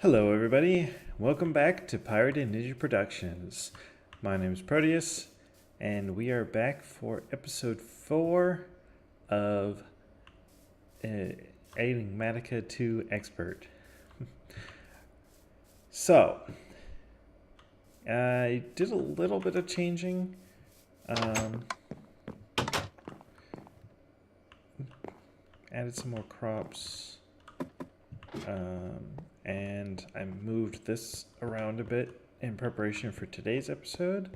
Hello everybody, welcome back to Pirated Ninja Productions. My name is Protius, and we are back for episode 4 of Enigmatica 2 Expert. So, I did a little bit of changing. Added some more crops. And I moved this around a bit in preparation for today's episode.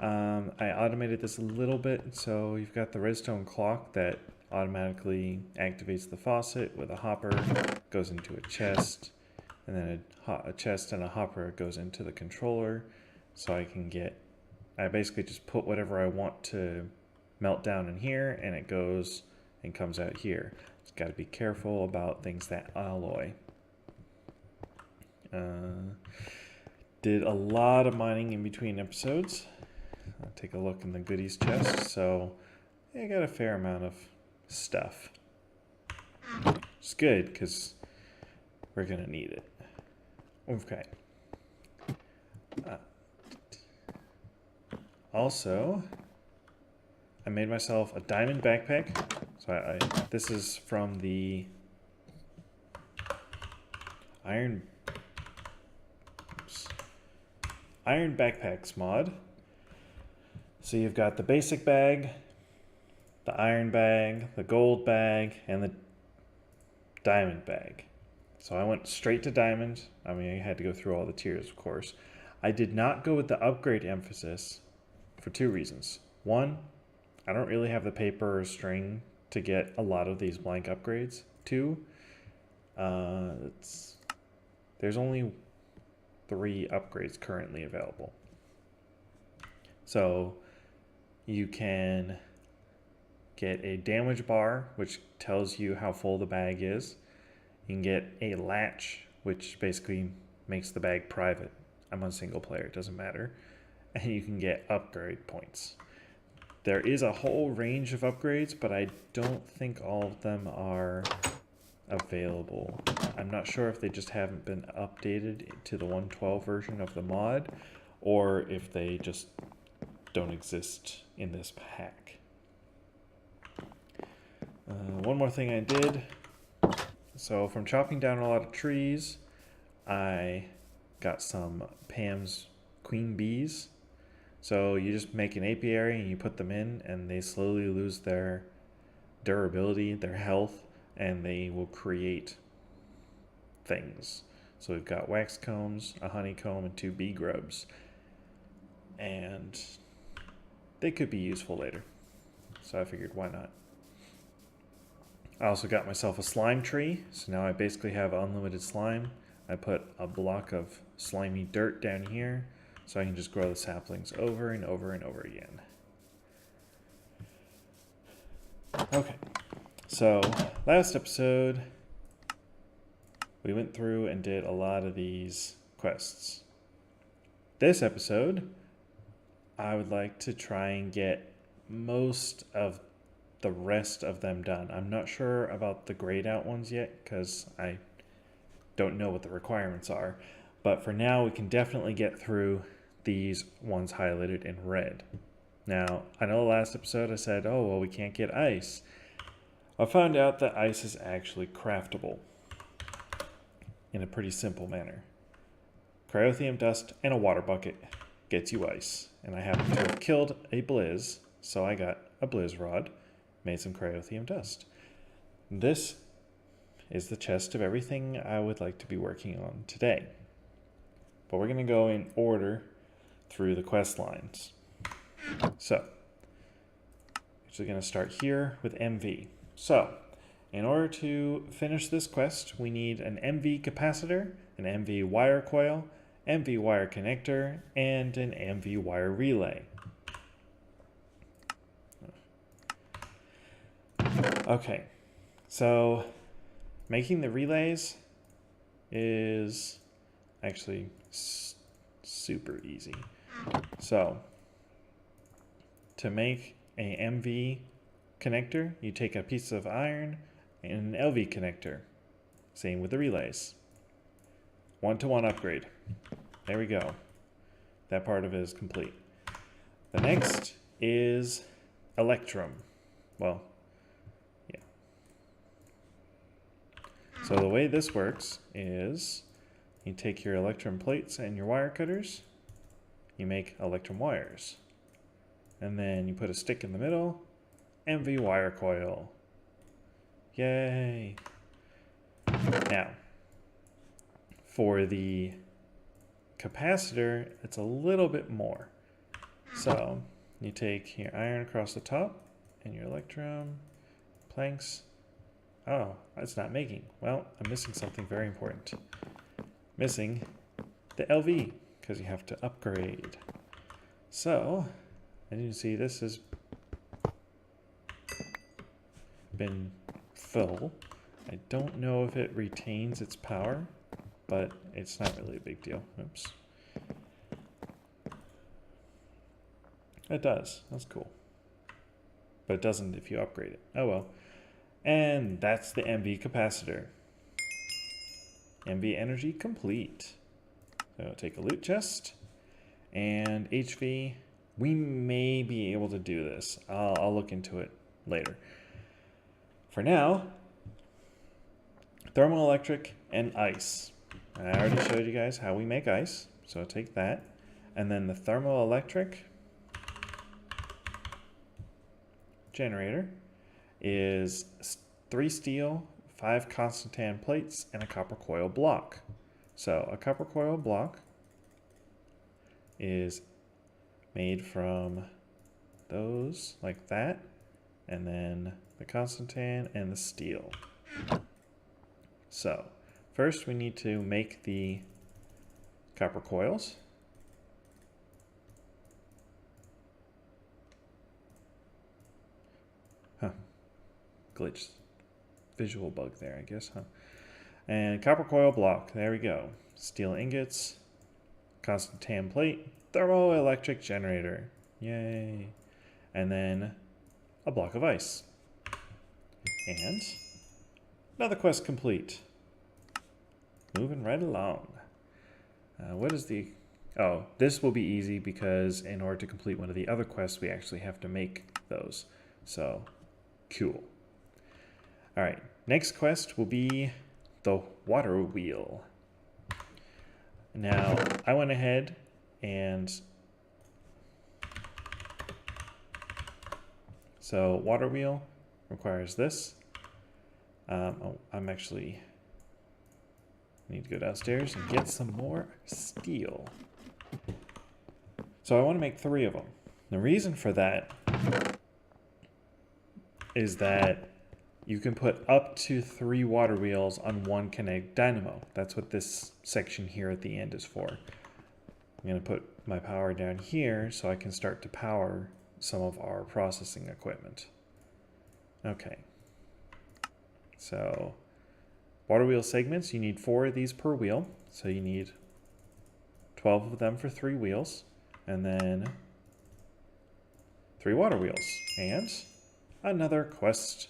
I automated this a little bit, so you've got the redstone clock that automatically activates the faucet with a hopper, goes into a chest, and then a chest and a hopper goes into the controller. So I basically just put whatever I want to melt down in here, and it goes and comes out here. Just got to be careful about things that alloy. Did a lot of mining in between episodes. I'll take a look in the goodies chest. So I got a fair amount of stuff. It's good because we're gonna need it. Okay. Also, I made myself a diamond backpack. So this is from the Iron Backpacks mod. So you've got the basic bag, the iron bag, the gold bag, and the diamond bag. So I went straight to diamond. I mean, I had to go through all the tiers, of course. I did not go with the upgrade emphasis for 2 reasons. One, I don't really have the paper or string to get a lot of these blank upgrades. 2, there's only 3 upgrades currently available. So you can get a damage bar, which tells you how full the bag is. You can get a latch, which basically makes the bag private. I'm on single player, it doesn't matter. And you can get upgrade points. There is a whole range of upgrades, but I don't think all of them are available. I'm not sure if they just haven't been updated to the 1.12 version of the mod, or if they just don't exist in this pack. One more thing I did. So from chopping down a lot of trees, I got some Pam's queen bees. So you just make an apiary and you put them in, and they slowly lose their durability, their health, and they will create things. So we've got wax combs, a honeycomb, and 2 bee grubs. And they could be useful later. So I figured, why not? I also got myself a slime tree. So now I basically have unlimited slime. I put a block of slimy dirt down here, so I can just grow the saplings over and over and over again. Okay. So, last episode, we went through and did a lot of these quests. This episode, I would like to try and get most of the rest of them done. I'm not sure about the grayed out ones yet, because I don't know what the requirements are. But for now, we can definitely get through these ones highlighted in red. Now, I know last episode I said, oh, well, we can't get ice. I found out that ice is actually craftable in a pretty simple manner. Cryothium dust and a water bucket gets you ice. And I happen to have killed a blizz, so I got a blizz rod, made some cryothium dust. This is the chest of everything I would like to be working on today. But we're going to go in order through the quest lines. So, we're going to start here with MV. So, in order to finish this quest, we need an MV capacitor, an MV wire coil, MV wire connector, and an MV wire relay. Okay, so making the relays is actually super easy. So, to make a MV connector, you take a piece of iron and an LV connector. Same with the relays. 1-to-1 upgrade. There we go. That part of it is complete. The next is Electrum. Well, yeah. So the way this works is you take your Electrum plates and your wire cutters, you make Electrum wires. And then you put a stick in the middle, MV wire coil. Yay! Now, for the capacitor, it's a little bit more. So, you take your iron across the top and your Electrum planks. Oh, it's not making. Well, I'm missing something very important. Missing the LV, because you have to upgrade. So, as you can see, this has been full. I don't know if it retains its power, but it's not really a big deal. Oops. It does. That's cool. But it doesn't if you upgrade it. Oh well. And that's the MV capacitor. MV energy complete. So take a loot chest. And HV, we may be able to do this. I'll look into it later. For now, thermoelectric and ice. I already showed you guys how we make ice, so I'll take that. And then the thermoelectric generator is 3 steel, 5 constantan plates, and a copper coil block. So a copper coil block is made from those like that, and then the constantan and the steel. So first we need to make the copper coils. Glitch. Visual bug there, I guess, huh? And copper coil block, there we go. Steel ingots, constantan plate, thermoelectric generator. Yay. And then a block of ice. And another quest complete. Moving right along. What is the... Oh, this will be easy because in order to complete one of the other quests, we actually have to make those. So, cool. Alright, next quest will be the water wheel. Now, I went ahead and... So, water wheel requires this. I'm actually... need to go downstairs and get some more steel. So I want to make 3 of them. The reason for that is that you can put up to 3 water wheels on one kinetic dynamo. That's what this section here at the end is for. I'm going to put my power down here so I can start to power some of our processing equipment. Okay. So, water wheel segments, you need 4 of these per wheel. So you need 12 of them for 3 wheels. And then 3 water wheels. And another quest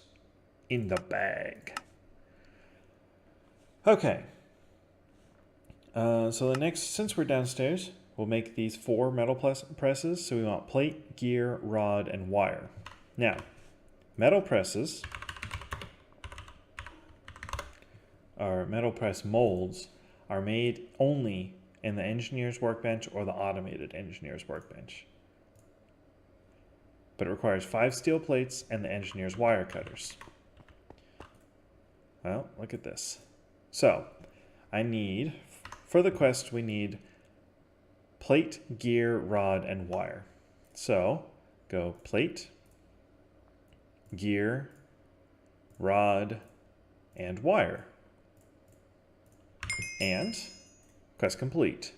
in the bag. Okay. So the next, since we're downstairs, we'll make these 4 metal presses. So we want plate, gear, rod, and wire. Now, metal presses, or metal press molds, are made only in the engineer's workbench or the automated engineer's workbench. But it requires 5 steel plates and the engineer's wire cutters. Well, look at this. So, I need, for the quest, we need plate, gear, rod, and wire. So, go plate, gear, rod, and wire. And quest complete.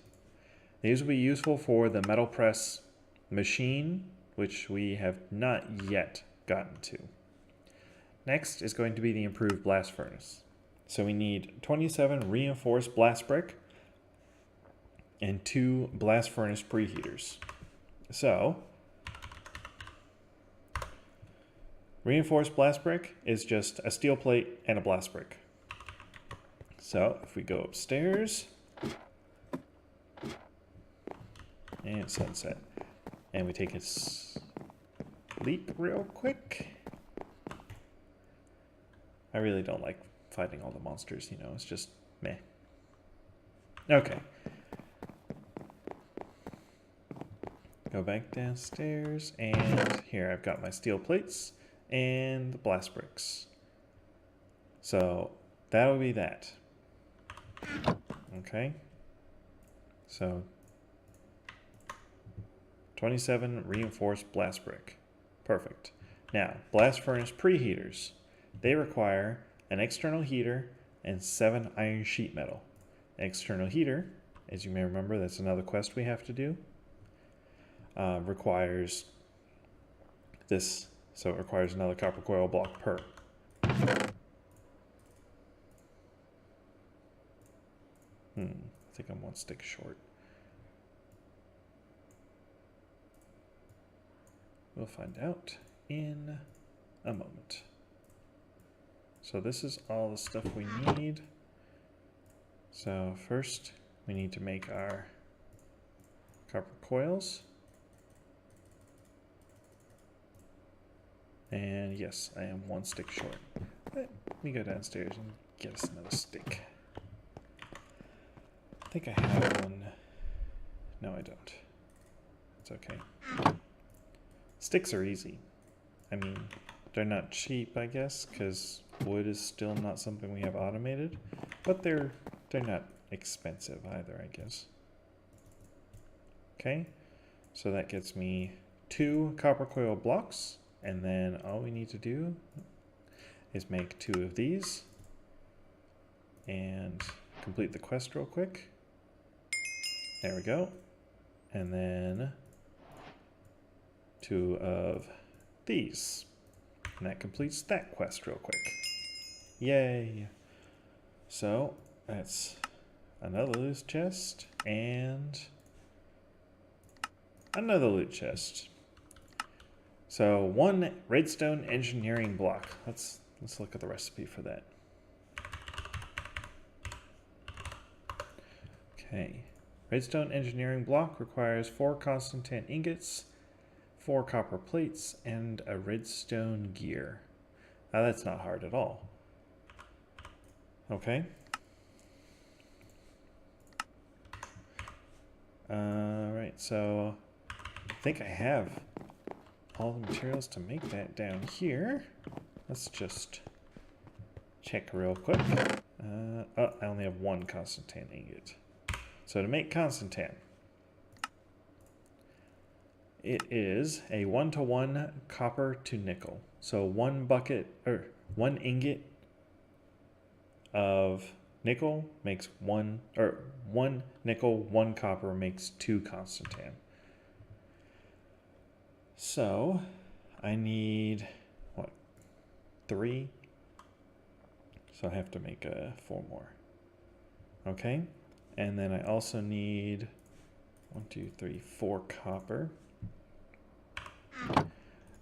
These will be useful for the metal press machine, which we have not yet gotten to. Next is going to be the improved blast furnace. So we need 27 reinforced blast brick and 2 blast furnace preheaters. So, reinforced blast brick is just a steel plate and a blast brick. So, if we go upstairs, And sunset. And we take a sleep real quick. I really don't like fighting all the monsters, you know, it's just meh. Okay. Go back downstairs, and here I've got my steel plates and the blast bricks. So that would be that. Okay. So 27 reinforced blast brick. Perfect. Now, blast furnace preheaters. They require an external heater and 7 iron sheet metal. External heater, as you may remember, that's another quest we have to do. Requires this, so it requires another copper coil block per. I think I'm 1 stick short. We'll find out in a moment. So this is all the stuff we need. So first we need to make our copper coils. And yes, I am 1 stick short. Let me go downstairs and get us another stick. I think I have one. No, I don't. It's okay. Sticks are easy. I mean, they're not cheap, I guess, because wood is still not something we have automated, but they're not expensive either, I guess. Okay, so that gets me 2 copper coil blocks, and then all we need to do is make 2 of these and complete the quest real quick. There we go. And then 2 of these. And that completes that quest real quick. Yay! So that's another loot chest and another loot chest. So 1 redstone engineering block. Let's look at the recipe for that. Okay. Redstone engineering block requires 4 constant 10 ingots, 4 copper plates, and a redstone gear. Now that's not hard at all. Okay. Alright, so I think I have all the materials to make that down here. Let's just check real quick. Oh, I only have 1 constant 10 ingot. So to make constant 10, it is a 1-to-1 copper to nickel. So 1 bucket or 1 ingot of nickel makes 1, or 1 nickel, 1 copper makes 2 constant 10. So I need what, 3? So I have to make 4 more. Okay. And then I also need 1, 2, 3, 4 copper.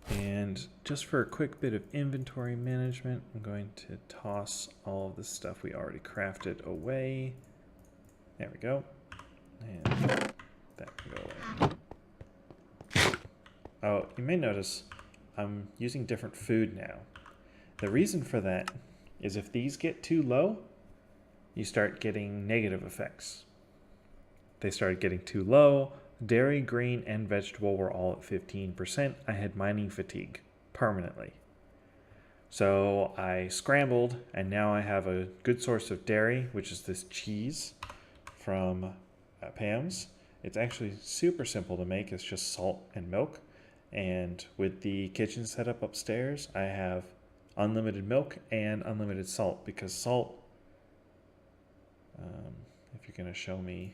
And just for a quick bit of inventory management, I'm going to toss all of the stuff we already crafted away. There we go. And that can go away. Oh, you may notice I'm using different food now. The reason for that is if these get too low, you start getting negative effects. They started getting too low. Dairy, grain, and vegetable were all at 15%. I had mining fatigue permanently. So I scrambled, and now I have a good source of dairy, which is this cheese from Pam's. It's actually super simple to make. It's just salt and milk. And with the kitchen set up upstairs, I have unlimited milk and unlimited salt, because salt, if you're going to show me,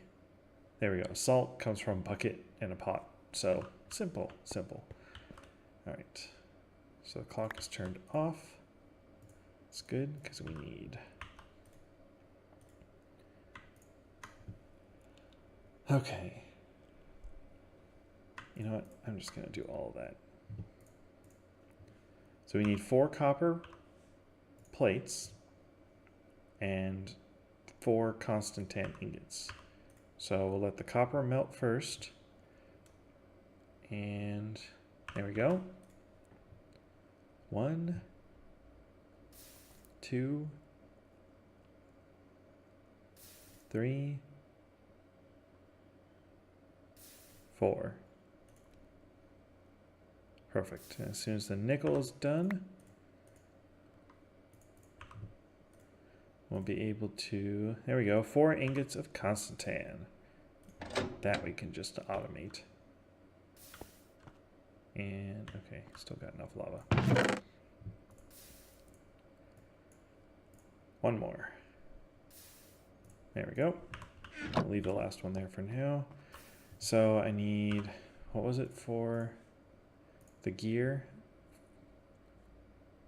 there we go. Salt comes from a bucket and a pot. So simple. All right. So the clock is turned off. It's good because we need. Okay. You know what? I'm just going to do all of that. So we need 4 copper plates and 4 Constantan ingots. So we'll let the copper melt first. And there we go. 1, 2, 3, 4. Perfect. And as soon as the nickel is done, we'll be able to, there we go, 4 ingots of Constantan. That we can just automate. And, okay, still got enough lava. 1 more. There we go. I'll leave the last one there for now. So I need, what was it for the gear?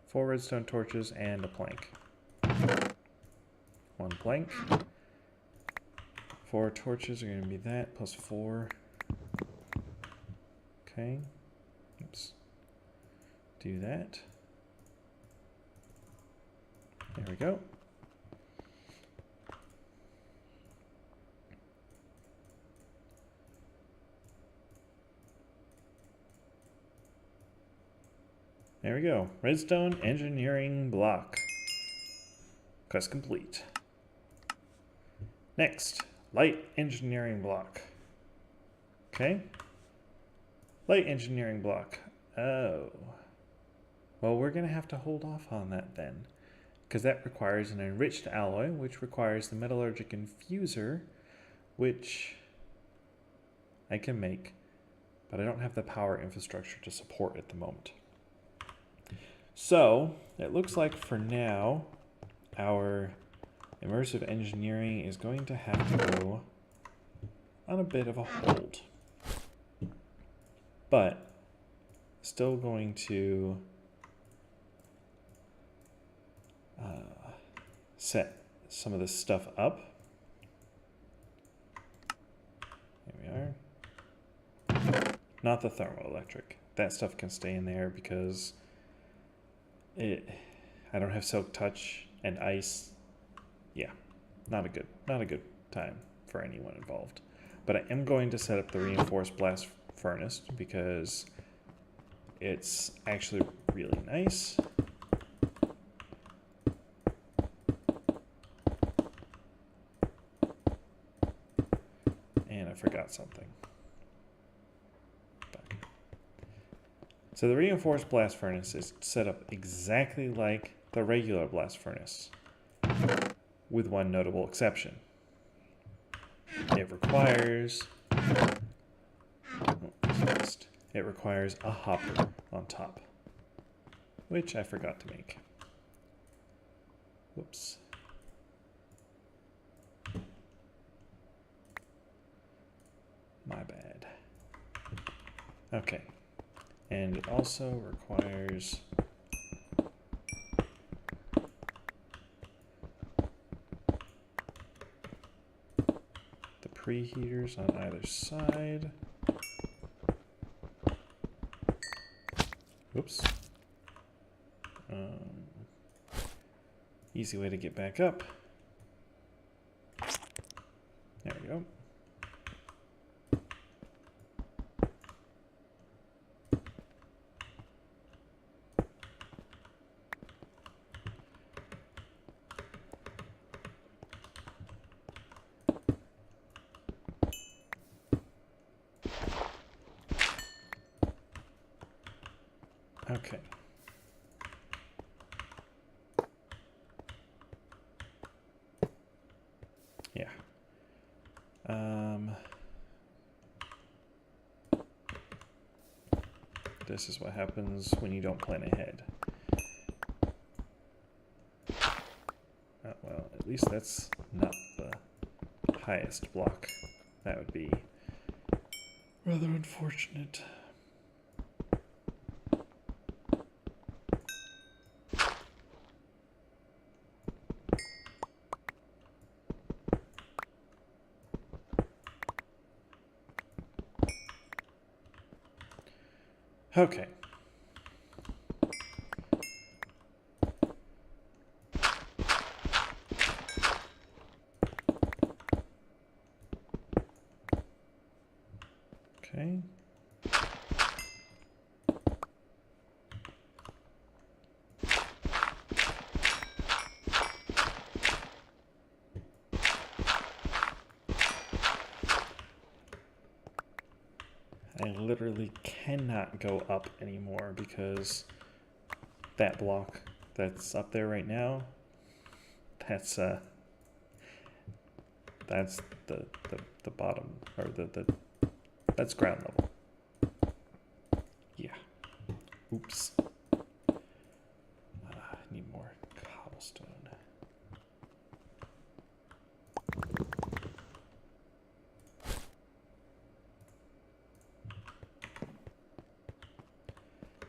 4 redstone torches and a plank. 1 plank. 4 torches are going to be that, plus 4. Okay. Oops. Do that. There we go. There we go. Redstone engineering block. Quest complete. Next, light engineering block. Okay. Light engineering block. Oh. Well, we're going to have to hold off on that then, because that requires an enriched alloy, which requires the metallurgic infuser, which I can make, but I don't have the power infrastructure to support at the moment. So, it looks like for now, our immersive engineering is going to have to go on a bit of a hold. But, still going to set some of this stuff up. There we are. Not the thermoelectric. That stuff can stay in there because I don't have silk touch and ice. Yeah, not a good time for anyone involved. But I am going to set up the reinforced blast furnace because it's actually really nice. And I forgot something. So the reinforced blast furnace is set up exactly like the regular blast furnace, with one notable exception. It requires a hopper on top, which I forgot to make. Whoops. My bad. Okay. And it also requires the preheaters on either side. Oops. Easy way to get back up. There we go. Okay. Yeah. This is what happens when you don't plan ahead. Well, at least that's not the highest block. That would be rather unfortunate. Okay. Okay. I literally cannot go up anymore because that block that's up there right now, that's the bottom, or that's ground level. Yeah. Oops. I need more cobblestone.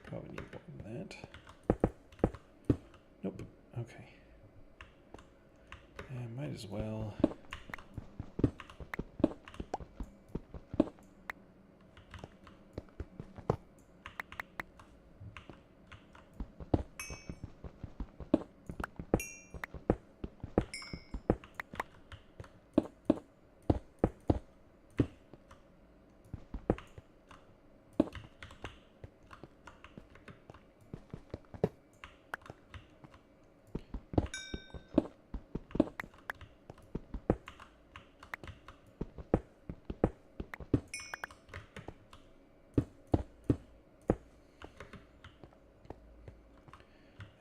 Probably need more than that. Nope. Okay. And might as well.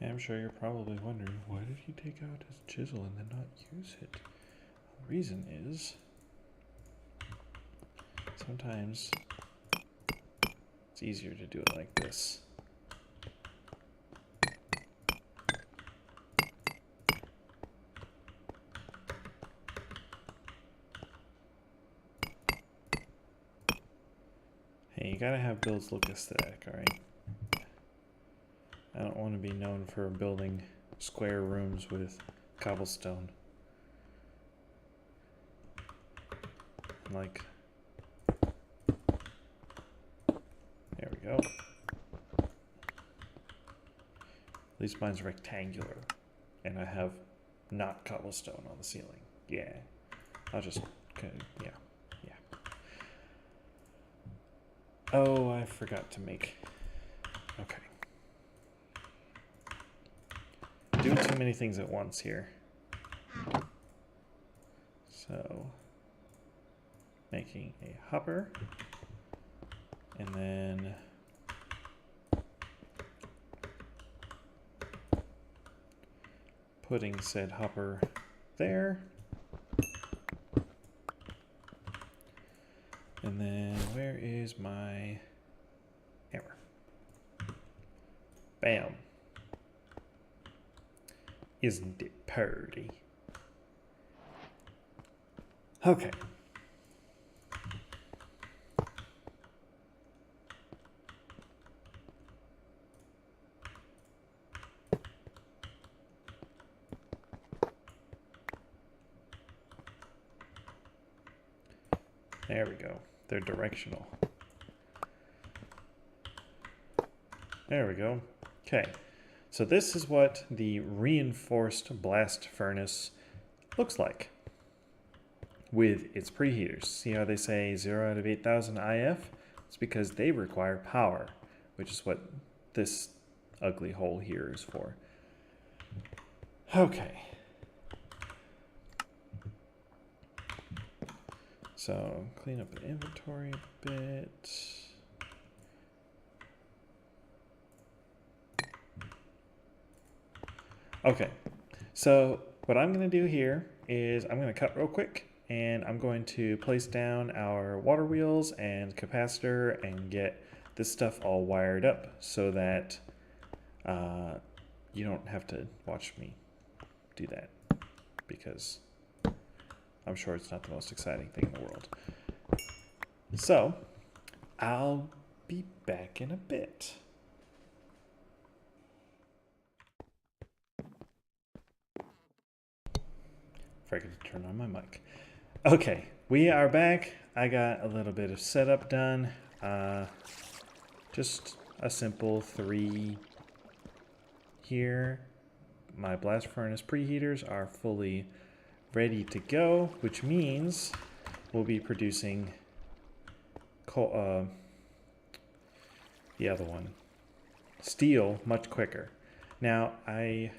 I'm sure you're probably wondering, why did he take out his chisel and then not use it? The reason is, sometimes it's easier to do it like this. Hey, you gotta have builds look aesthetic, alright? I don't want to be known for building square rooms with cobblestone. Like, there we go. At least mine's rectangular, and I have not cobblestone on the ceiling. Yeah, I'll just, yeah. Oh, I forgot to make, okay. Doing too many things at once here. So, making a hopper, and then putting said hopper there. And then where is my hammer? Bam. Isn't it pretty? Okay. There we go. They're directional. There we go. Okay. So this is what the reinforced blast furnace looks like with its preheaters. See how they say 0 out of 8,000 IF? It's because they require power, which is what this ugly hole here is for. Okay. So clean up the inventory a bit. Okay, so what I'm going to do here is I'm going to cut real quick, and I'm going to place down our water wheels and capacitor and get this stuff all wired up so that you don't have to watch me do that, because I'm sure it's not the most exciting thing in the world. So I'll be back in a bit. Forgot to turn on my mic. Okay, we are back. I got a little bit of setup done. Just a simple 3 here. My blast furnace preheaters are fully ready to go, which means we'll be producing the other one, steel much quicker. Now, I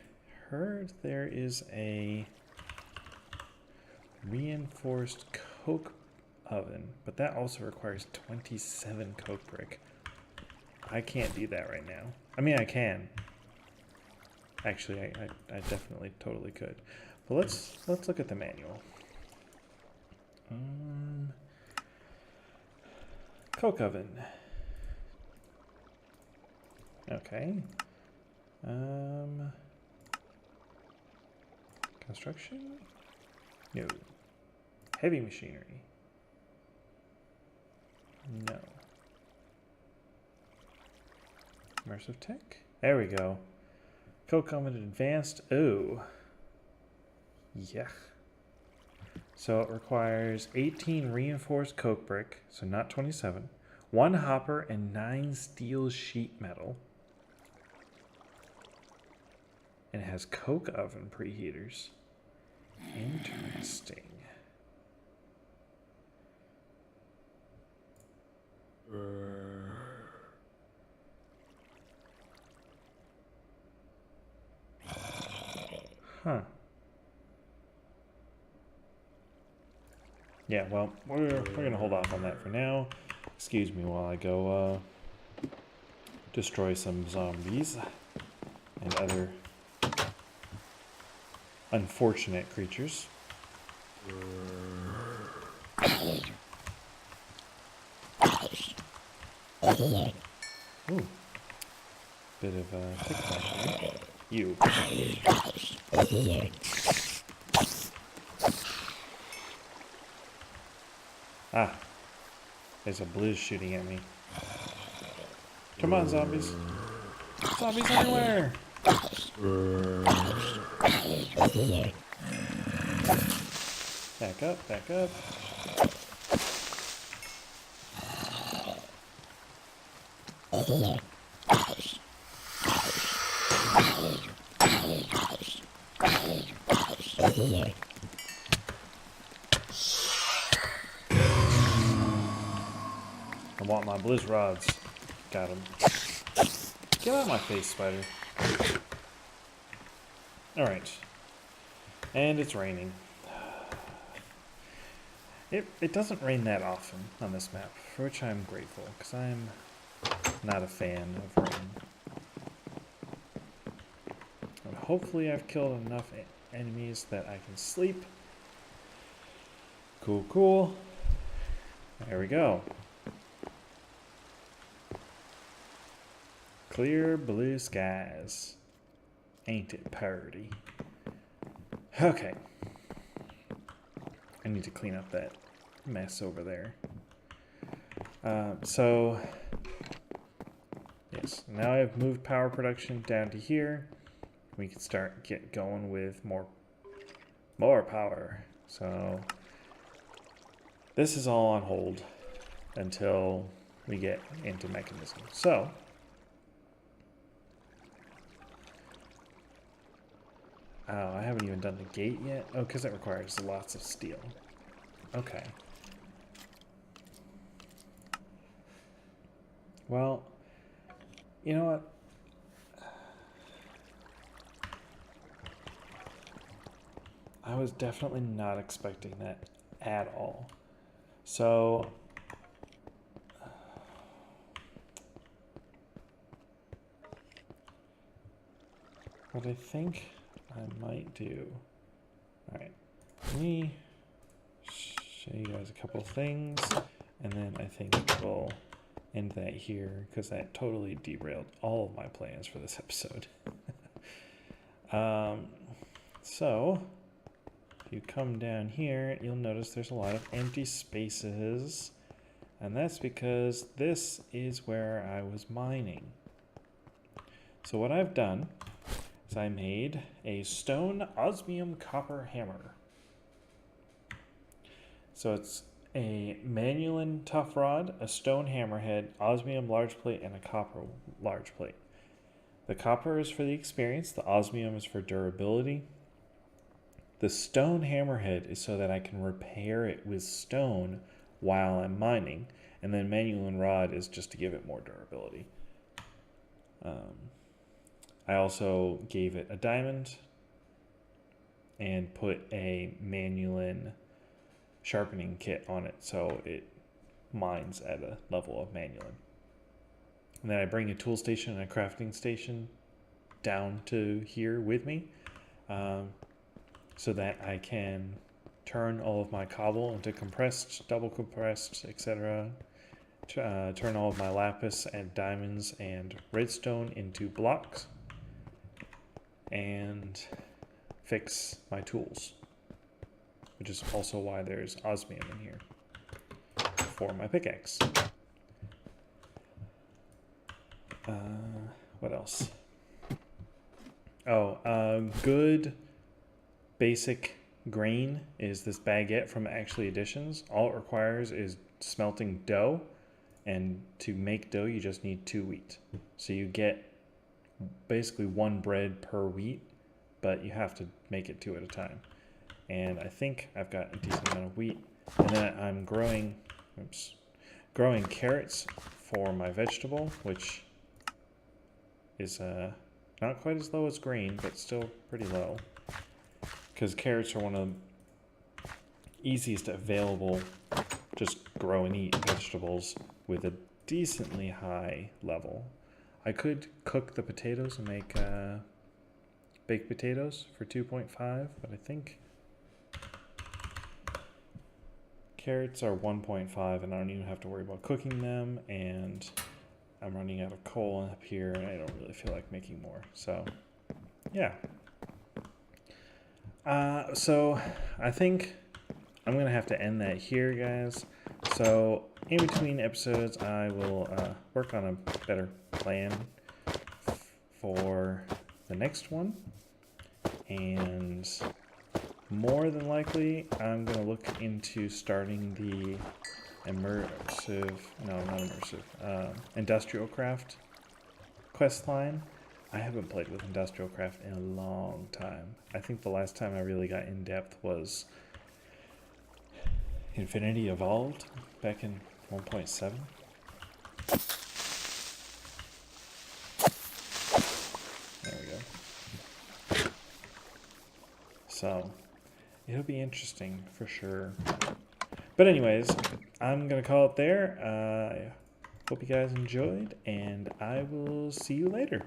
heard there is a reinforced coke oven, but that also requires 27 coke brick. I can't do that right now. I mean, I can. Actually, I definitely totally could. But let's look at the manual. Coke oven. Okay. Construction? No. Heavy machinery? No. Immersive tech? There we go. Coke oven advanced. Oh. Yeah. So it requires 18 reinforced coke brick, so not 27, 1 hopper, and 9 steel sheet metal. And it has coke oven preheaters. Interesting. Huh. Yeah, well, we're gonna hold off on that for now. Excuse me while I go destroy some zombies and other unfortunate creatures. Ooh. Bit of a tick here. You. Ah. There's a blizz shooting at me. Come on, zombies. Zombies everywhere! Back up, back up. I want my blizz rods. Got him. Get out of my face, spider. Alright. And it's raining. It doesn't rain that often on this map, for which I'm grateful, because I'm not a fan of rain. And hopefully I've killed enough enemies that I can sleep. Cool, cool. There we go. Clear blue skies. Ain't it purty? Okay. I need to clean up that mess over there. So, yes, now I've moved power production down to here. We can get going with more power. So, this is all on hold until we get into mechanism. So, oh, I haven't even done the gate yet. Oh, because it requires lots of steel. Okay. Well, you know what? I was definitely not expecting that at all. So, what I think I might do. Alright, let me show you guys a couple things, and then I think we'll end that here, because that totally derailed all of my plans for this episode. So, if you come down here, you'll notice there's a lot of empty spaces, and that's because this is where I was mining. So what I've done is I made a stone osmium copper hammer. So it's a Manulan tough rod, a stone hammerhead, osmium large plate, and a copper large plate. The copper is for the experience, the osmium is for durability. The stone hammerhead is so that I can repair it with stone while I'm mining, And then manual and rod is just to give it more durability. I also gave it a diamond and put a Manulin sharpening kit on it so it mines at a level of Manulin. And then I bring a tool station and a crafting station down to here with me so that I can turn all of my cobble into compressed, double compressed, etc. Turn all of my lapis and diamonds and redstone into blocks, and fix my tools, which is also why there's osmium in here for my pickaxe. What else? Good basic grain is this baguette from Actually Additions. All it requires is smelting dough, and to make dough you just need 2 wheat. So you get basically 1 bread per wheat, but you have to make it 2 at a time. And I think I've got a decent amount of wheat. And then I'm growing carrots for my vegetable, which is not quite as low as green, but still pretty low. Because carrots are one of the easiest available just grow and eat vegetables with a decently high level. I could cook the potatoes and make baked potatoes for 2.5, but I think carrots are 1.5 and I don't even have to worry about cooking them, and I'm running out of coal up here and I don't really feel like making more. So yeah. So I think I'm going to have to end that here, guys. So in between episodes, I will work on a better plan for the next one. And more than likely, I'm going to look into starting the Industrial Craft quest line. I haven't played with Industrial Craft in a long time. I think the last time I really got in depth was Infinity Evolved back in 1.7. There we go. So it'll be interesting for sure. But anyways, I'm going to call it there. I hope you guys enjoyed, and I will see you later.